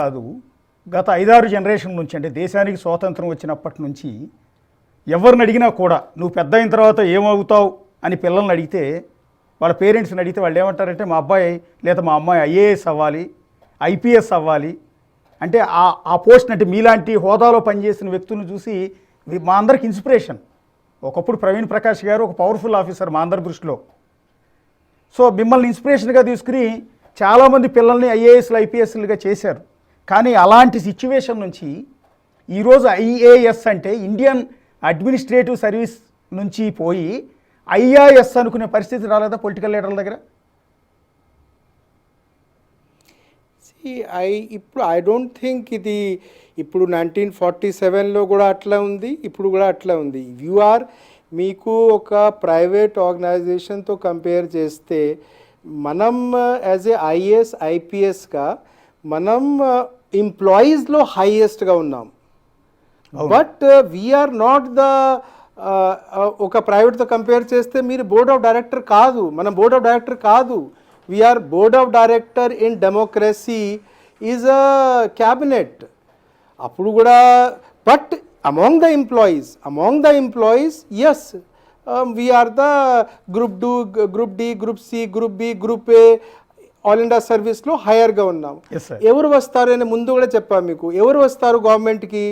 కాదు, గత 5-6 జనరేషన్ నుంచి, అంటే దేశానికి స్వాతంత్రం వచ్చినప్పటి నుంచి ఎవరిని అడిగినా కూడా నువ్వు పెద్ద అయిన తర్వాత ఏమవుతావు అని పిల్లల్ని అడిగితే, వాళ్ళ పేరెంట్స్ని అడిగితే వాళ్ళు ఏమంటారంటే మా అబ్బాయి లేదా మా అమ్మాయి ఐఏఎస్ అవ్వాలి, ఐపీఎస్ అవ్వాలి. అంటే ఆ పోస్ట్, అంటే మీలాంటి హోదాలో పనిచేసిన వ్యక్తులను చూసి మా అందరికి ఇన్స్పిరేషన్. ఒకప్పుడు ప్రవీణ్ ప్రకాష్ గారు ఒక పవర్ఫుల్ ఆఫీసర్ మా అందరి దృష్టిలో. సో మిమ్మల్ని ఇన్స్పిరేషన్గా తీసుకుని చాలామంది పిల్లల్ని ఐఏఎస్లు ఐపీఎస్లుగా చేశారు. కానీ అలాంటి సిచ్యువేషన్ నుంచి ఈరోజు ఐఏఎస్ అంటే ఇండియన్ అడ్మినిస్ట్రేటివ్ సర్వీస్ నుంచి పోయి ఐఆర్ఎస్ అనుకునే పరిస్థితి రాలేదా పొలిటికల్ లీడర్ల దగ్గర? ఇప్పుడు ఐ డోంట్ థింక్ ఇది ఇప్పుడు 1947లో కూడా అట్లా ఉంది, ఇప్పుడు కూడా అట్లా ఉంది. మీకు ఒక ప్రైవేట్ ఆర్గనైజేషన్తో కంపేర్ చేస్తే మనం యాజ్ ఏ ఐఏఎస్ ఐపీఎస్గా మనం ఎంప్లాయీస్లో హైయెస్ట్గా ఉన్నాం. బట్ వీఆర్ నాట్ ద ఒక ప్రైవేట్తో కంపేర్ చేస్తే మీరు బోర్డ్ ఆఫ్ డైరెక్టర్ కాదు, మనం బోర్డ్ ఆఫ్ డైరెక్టర్ కాదు. We are board of director in democracy is a cabinet. అప్పుడు కూడా but among the employees yes, we are the group D, group C, group B, group A all India సర్వీస్లో హైయర్గా ఉన్నాం. ఎవరు వస్తారు అని ముందు కూడా చెప్పాను మీకు. ఎవరు వస్తారు గవర్నమెంట్కి?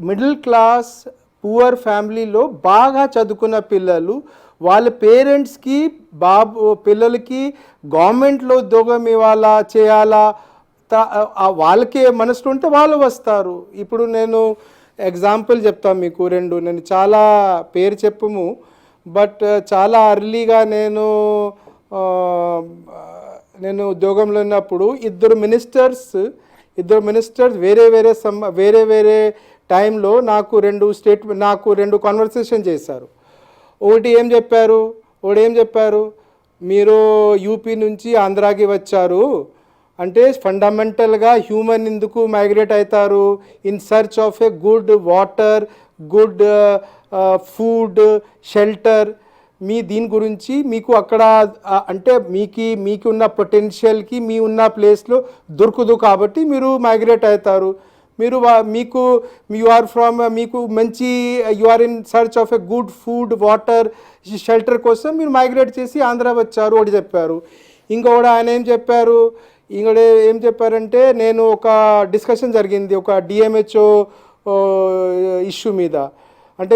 మిడిల్ క్లాస్ పూర్ ఫ్యామిలీలో బాగా చదువుకున్న పిల్లలు, వాళ్ళ పేరెంట్స్కి పిల్లలకి గవర్నమెంట్లో ఉద్యోగం ఇవ్వాలా చేయాలా, వాళ్ళకే మనసులో ఉంటే వాళ్ళు వస్తారు. ఇప్పుడు నేను ఎగ్జాంపుల్ చెప్తాను మీకు 2. నేను చాలా పేరు చెప్పము, బట్ చాలా అర్లీగా నేను ఉద్యోగంలో ఉన్నప్పుడు ఇద్దరు మినిస్టర్స్ వేరే వేరే టైంలో నాకు 2 కాన్వర్సేషన్ చేశారు. ఒకటి ఏం చెప్పారు, మీరు యూపీ నుంచి ఆంధ్రాకి వచ్చారు అంటే ఫండమెంటల్గా హ్యూమన్ ఎందుకు మైగ్రేట్ అవుతారు? In search of a good water, good food, shelter. దీని గురించి మీకు అక్కడ అంటే మీకు ఉన్న పొటెన్షియల్కి మీ ఉన్న ప్లేస్లో దొరకదు కాబట్టి మీరు మైగ్రేట్ అవుతారు. మీకు మంచి you are in search of a good food, water, shelter కోసం మీరు మైగ్రేట్ చేసి ఆంధ్ర వచ్చారు ఒకటి చెప్పారు. ఇంకొకటి ఆయన ఏం చెప్పారంటే నేను ఒక డిస్కషన్ జరిగింది ఒక డిఎంహెచ్ఓ ఇష్యూ మీద. అంటే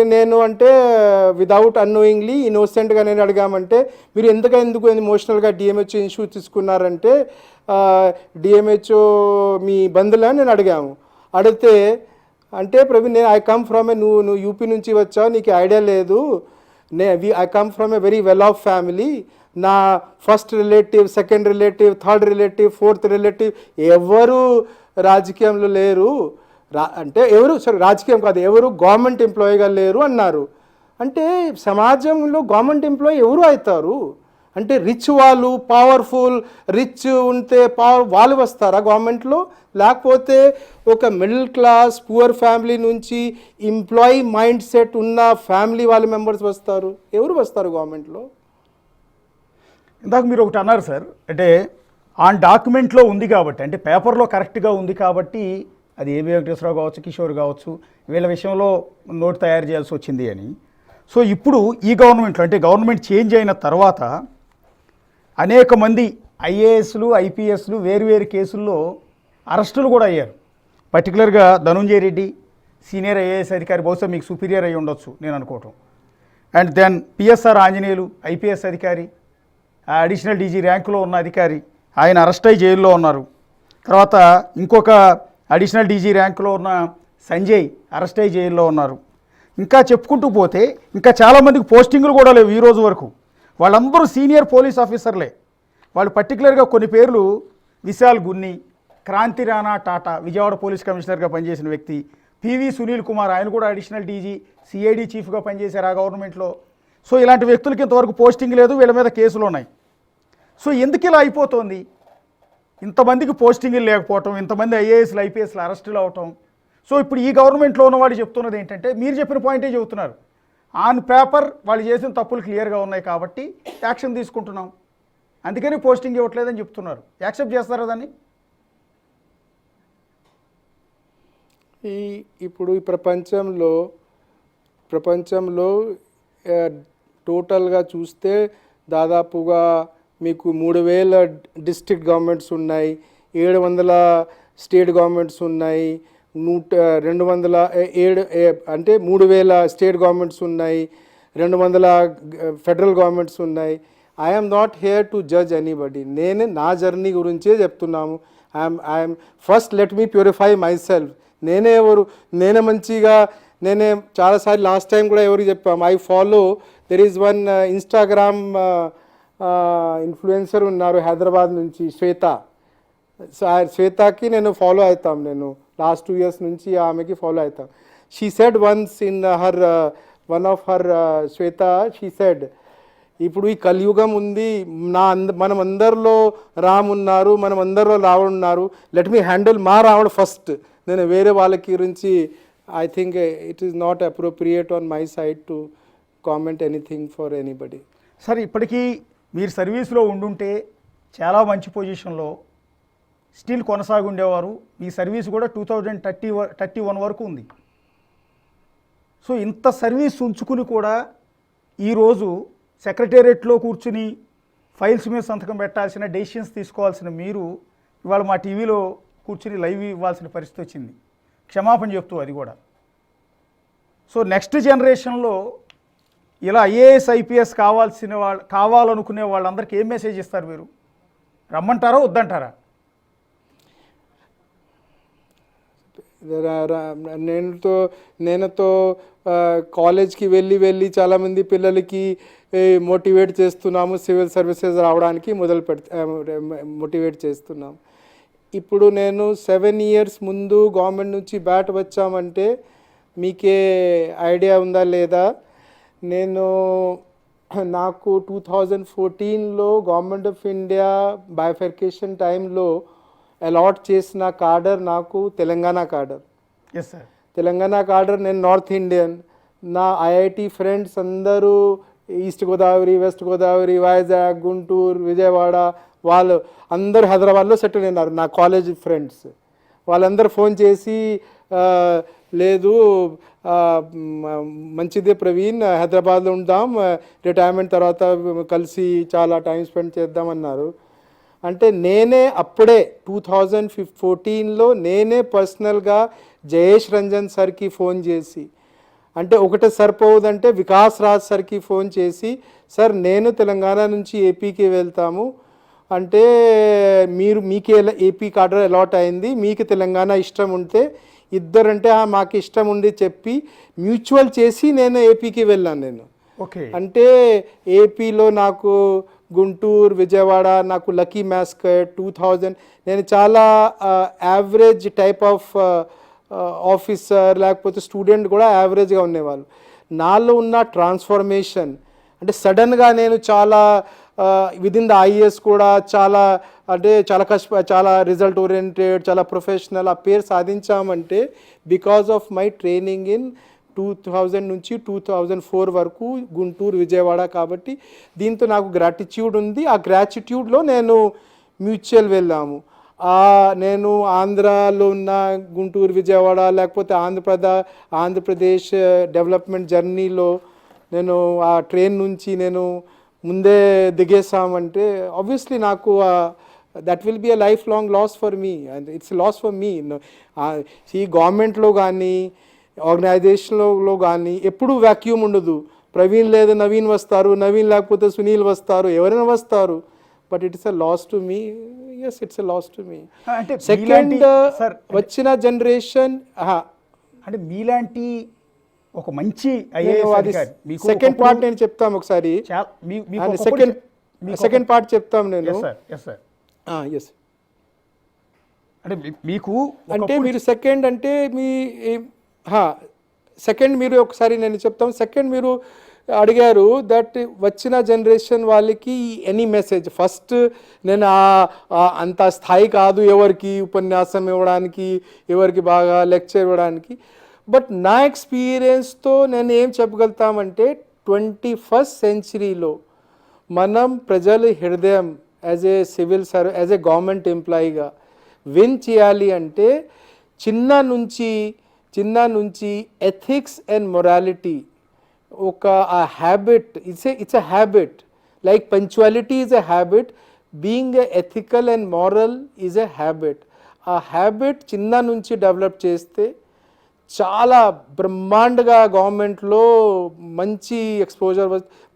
విదౌట్ అన్నోయింగ్లీ ఇన్నోసెంట్గా నేను అడిగామంటే మీరు ఎందుకు ఎమోషనల్గా డిఎంహెచ్ఓ ఇష్యూ తీసుకున్నారంటే డిఎంహెచ్ఓ మీ బంధువులని నేను అడిగితే అంటే ప్రవీణ్ ఐ కమ్ ఫ్రమ్ నువ్వు యూపీ నుంచి వచ్చావు, నీకు ఐడియా లేదు. I come from a very well off family. నా first relative, second relative, third relative, fourth relative ఎవరు రాజకీయంలో లేరు. రాజకీయం కాదు, ఎవరు గవర్నమెంట్ ఎంప్లాయీగా లేరు అన్నారు. అంటే సమాజంలో గవర్నమెంట్ ఎంప్లాయీ ఎవరు అవుతారు? అంటే రిచ్ వాళ్ళు, పవర్ఫుల్ రిచ్ ఉంటే వాళ్ళు వస్తారా గవర్నమెంట్లో? లేకపోతే ఒక మిడిల్ క్లాస్ పూర్ ఫ్యామిలీ నుంచి ఎంప్లాయీ మైండ్ సెట్ ఉన్న ఫ్యామిలీ వాళ్ళ మెంబర్స్ వస్తారు? ఎవరు వస్తారు గవర్నమెంట్లో? ఇందాక మీరు ఒకటి అన్నారు సార్, అంటే ఆన్ డాక్యుమెంట్లో ఉంది కాబట్టి, అంటే పేపర్లో కరెక్ట్గా ఉంది కాబట్టి అది ఏబి వెంకటేశ్వరరావు కావచ్చు, కిషోర్ కావచ్చు, వీళ్ళ విషయంలో నోట్ తయారు చేయాల్సి వచ్చింది అని. సో ఇప్పుడు ఈ గవర్నమెంట్లో, అంటే గవర్నమెంట్ చేంజ్ అయిన తర్వాత అనేక మంది ఐఏఎస్లు ఐపీఎస్లు వేరు కేసుల్లో అరెస్టులు కూడా అయ్యారు. పర్టికులర్గా ధనుంజయ రెడ్డి సీనియర్ ఐఏఎస్ అధికారి, బహుశా మీకు సుపీరియర్ అయ్యి ఉండొచ్చు నేను అనుకోవటం. And then PSR Anjaneyulu IPS అధికారి, అడిషనల్ డీజీ ర్యాంకులో ఉన్న అధికారి, ఆయన అరెస్ట్ అయ్యి జైల్లో ఉన్నారు. తర్వాత ఇంకొక అడిషనల్ డీజీ ర్యాంకులో ఉన్న సంజయ్ అరెస్ట్ అయ్యి జైల్లో ఉన్నారు. ఇంకా చెప్పుకుంటూ పోతే ఇంకా చాలామందికి పోస్టింగులు కూడా లేవు ఈ రోజు వరకు. వాళ్ళందరూ సీనియర్ పోలీస్ ఆఫీసర్లే. వాళ్ళు పర్టికులర్గా కొన్ని పేర్లు విశాల్ గున్ని, క్రాంతి రాణా టాటా విజయవాడ పోలీస్ కమిషనర్గా పనిచేసిన వ్యక్తి, పివి సునీల్ కుమార్ ఆయన కూడా అడిషనల్ డీజీ సిఐడి చీఫ్గా పనిచేశారు ఆ గవర్నమెంట్లో. సో ఇలాంటి వ్యక్తులకి ఇంతవరకు పోస్టింగ్ లేదు, వీళ్ళ మీద కేసులు ఉన్నాయి. సో ఎందుకు ఇలా అయిపోతుంది? ఇంతమందికి పోస్టింగ్లు లేకపోవటం, ఇంతమంది ఐఏఎస్లు ఐపీఎస్లు అరెస్టులు అవటం. సో ఇప్పుడు ఈ గవర్నమెంట్లో ఉన్నవాడు చెప్తున్నది ఏంటంటే, మీరు చెప్పిన పాయింటే చెబుతున్నారు, ఆన్ పేపర్ వాళ్ళు చేసిన తప్పులు క్లియర్గా ఉన్నాయి కాబట్టి యాక్షన్ తీసుకుంటున్నాం, అందుకని పోస్టింగ్ ఇవ్వట్లేదని చెప్తున్నారు. యాక్సెప్ట్ చేస్తారా దాన్ని? ఇప్పుడు ఈ ప్రపంచంలో టోటల్గా చూస్తే దాదాపుగా మీకు 3,000 డిస్ట్రిక్ట్ గవర్నమెంట్స్ ఉన్నాయి, 700 స్టేట్ గవర్నమెంట్స్ ఉన్నాయి, 207 అంటే 3,000 స్టేట్ గవర్నమెంట్స్ ఉన్నాయి, 200 ఫెడరల్ గవర్నమెంట్స్ ఉన్నాయి. I'm not here to judge anybody. నేను నా జర్నీ గురించే చెప్తున్నాము. I'm first let me purify my self. నేనే మంచిగా నేనే చాలాసార్లు లాస్ట్ టైం కూడా ఎవరికి చెప్పాము, I follow there is one Instagram influencer ఉన్నారు హైదరాబాద్ నుంచి, శ్వేతకి నేను ఫాలో అవుతాం. నేను లాస్ట్ 2 years నుంచి ఆమెకి ఫాలో అవుతాం. She said once in one of her Shweta she said, ఇప్పుడు ఈ కలియుగం ఉంది, మనం అందరిలో రామ్ ఉన్నారు, మనం అందరిలో రావణ్ ఉన్నారు, లెట్ మీ హ్యాండిల్ మా రావణ్ ఫస్ట్. నేను వేరే వాళ్ళకి గురించి I think it is not appropriate on my side to comment anything for anybody. Sir ఇప్పటికీ మీరు సర్వీస్లో ఉండుంటే చాలా మంచి పొజిషన్లో స్టిల్ కొనసాగి ఉండేవారు. మీ సర్వీస్ కూడా 2031 వరకు ఉంది. సో ఇంత సర్వీస్ ఉంచుకుని కూడా ఈరోజు సెక్రటేరియట్లో కూర్చుని ఫైల్స్ మీద సంతకం పెట్టాల్సిన, డెసిషన్స్ తీసుకోవాల్సిన మీరు ఇవాళ మా టీవీలో కూర్చుని లైవ్ ఇవ్వాల్సిన పరిస్థితి వచ్చింది, క్షమాపణ చెప్తూ అది కూడా. సో నెక్స్ట్ జనరేషన్లో ఇలా ఐఏఎస్ ఐపీఎస్ కావాలనుకునే వాళ్ళందరికీ ఏం మెసేజ్ ఇస్తారు మీరు? రమ్మంటారా వద్దంటారా? నేనుతో కాలేజ్కి వెళ్ళి చాలామంది పిల్లలకి మోటివేట్ చేస్తున్నాము, సివిల్ సర్వీసెస్ రావడానికి మోటివేట్ చేస్తున్నాము. ఇప్పుడు నేను 7 years ముందు గవర్నమెంట్ నుంచి బ్యాట్ వచ్చామంటే మీకే ఐడియా ఉందా లేదా? నాకు 2014లో గవర్నమెంట్ ఆఫ్ ఇండియా బైఫర్కేషన్ టైంలో అలాట్ చేసిన కార్డర్ నాకు Telangana cadre. Yes sir. Telangana cadre. నేను నార్త్ ఇండియన్. నా ఐఐటి ఫ్రెండ్స్ అందరూ ఈస్ట్ గోదావరి, వెస్ట్ గోదావరి, వైజాగ్, గుంటూరు, విజయవాడ, వాళ్ళు అందరూ హైదరాబాద్లో సెటిల్ అయినారు. నా కాలేజ్ ఫ్రెండ్స్ వాళ్ళందరూ ఫోన్ చేసి, లేదు మంచిదే ప్రవీణ్, హైదరాబాద్లో ఉందాం, రిటైర్మెంట్ తర్వాత కలిసి చాలా టైం స్పెండ్ చేద్దామన్నారు. అంటే నేనే అప్పుడే 2014లో నేనే పర్సనల్గా జయేష్ రంజన్ సార్కి ఫోన్ చేసి, అంటే ఒకటే సరిపోవద్దంటే వికాస్ రాజ్ సార్కి ఫోన్ చేసి, సార్ నేను తెలంగాణ నుంచి ఏపీకి వెళ్తాము, అంటే మీకే ఏపీ కార్డర్ అలాట్ అయింది, మీకు తెలంగాణ ఇష్టం ఉంటే ఇద్దరంటే మాకు ఇష్టం ఉంది చెప్పి మ్యూచువల్ చేసి నేను ఏపీకి వెళ్ళాను. నేను ఓకే. అంటే ఏపీలో నాకు గుంటూరు, విజయవాడ, నాకు లక్కీ మ్యాస్కట్ 2000, నేను చాలా యావరేజ్ టైప్ ఆఫ్ ఆఫీసర్ లేకపోతే స్టూడెంట్ కూడా యావరేజ్గా ఉండేవాళ్ళు. నాలో ఉన్న ట్రాన్స్ఫర్మేషన్ అంటే సడన్గా నేను చాలా విదిన్ ద ఐఏఎస్ కూడా చాలా అంటే చాలా రిజల్ట్ ఓరియంటెడ్, చాలా ప్రొఫెషనల్ ఆ పేరు సాధించామంటే because of my training in 2000 నుంచి 2004 వరకు గుంటూరు, విజయవాడ. కాబట్టి దీంతో నాకు గ్రాటిట్యూడ్ ఉంది. ఆ గ్రాటిట్యూడ్లో నేను మ్యూచువల్ వెళ్ళాము. నేను ఆంధ్రాలో ఉన్న గుంటూరు, విజయవాడ లేకపోతే ఆంధ్రప్రదేశ్ డెవలప్మెంట్ జర్నీలో నేను ఆ ట్రైన్ నుంచి నేను ముందే దిగేసామంటే ఆబ్వియస్లీ నాకు that will be a life long loss for me, and it's loss for me. ఈ గవర్నమెంట్లో కానీ ఆర్గనైజేషన్లో కానీ ఎప్పుడూ వ్యాక్యూమ్ ఉండదు. ప్రవీణ్ లేదా నవీన్ వస్తారు, నవీన్ లేకపోతే సునీల్ వస్తారు, ఎవరైనా వస్తారు. But it's a loss to me. Yes, it's a loss to me. Second వచ్చిన జనరేషన్ అంటే మీలాంటి ఒక మంచి సెకండ్ పార్ట్ నేను చెప్తాను ఒకసారి. సెకండ్ పార్ట్ చెప్తాం నేను. ఎస్ అంటే మీకు అంటే మీరు సెకండ్ అంటే సెకండ్ మీరు ఒకసారి నేను చెప్తాను. సెకండ్ మీరు అడిగారు దట్ వచ్చిన జనరేషన్ వాళ్ళకి ఎనీ మెసేజ్. ఫస్ట్ నేను అంత స్థాయి కాదు ఎవరికి ఉపన్యాసం ఇవ్వడానికి, ఎవరికి బాగా లెక్చర్ ఇవ్వడానికి. బట్ నా ఎక్స్పీరియన్స్తో నేను ఏం చెప్పగలుగుతామంటే 21st centuryలో మనం ప్రజల హృదయం as a civil service, as a government ఎంప్లాయీగా విన్ చేయాలి అంటే చిన్న నుంచి చిన్న నుంచి ఎథిక్స్ అండ్ మొరాలిటీ ఒక ఆ habit, it's a habit, like punctuality is a habit, being a ethical and moral is a habit. ఆ హ్యాబిట్ చిన్న నుంచి డెవలప్ చేస్తే చాలా బ్రహ్మాండగా గవర్నమెంట్లో మంచి ఎక్స్పోజర్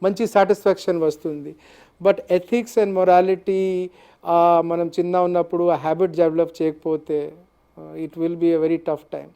మంచి సాటిస్ఫాక్షన్ వస్తుంది. బట్ ఎథిక్స్ అండ్ మొరాలిటీ మనం చిన్న ఉన్నప్పుడు ఆ హ్యాబిట్ డెవలప్ చేయకపోతే it will be a very tough time.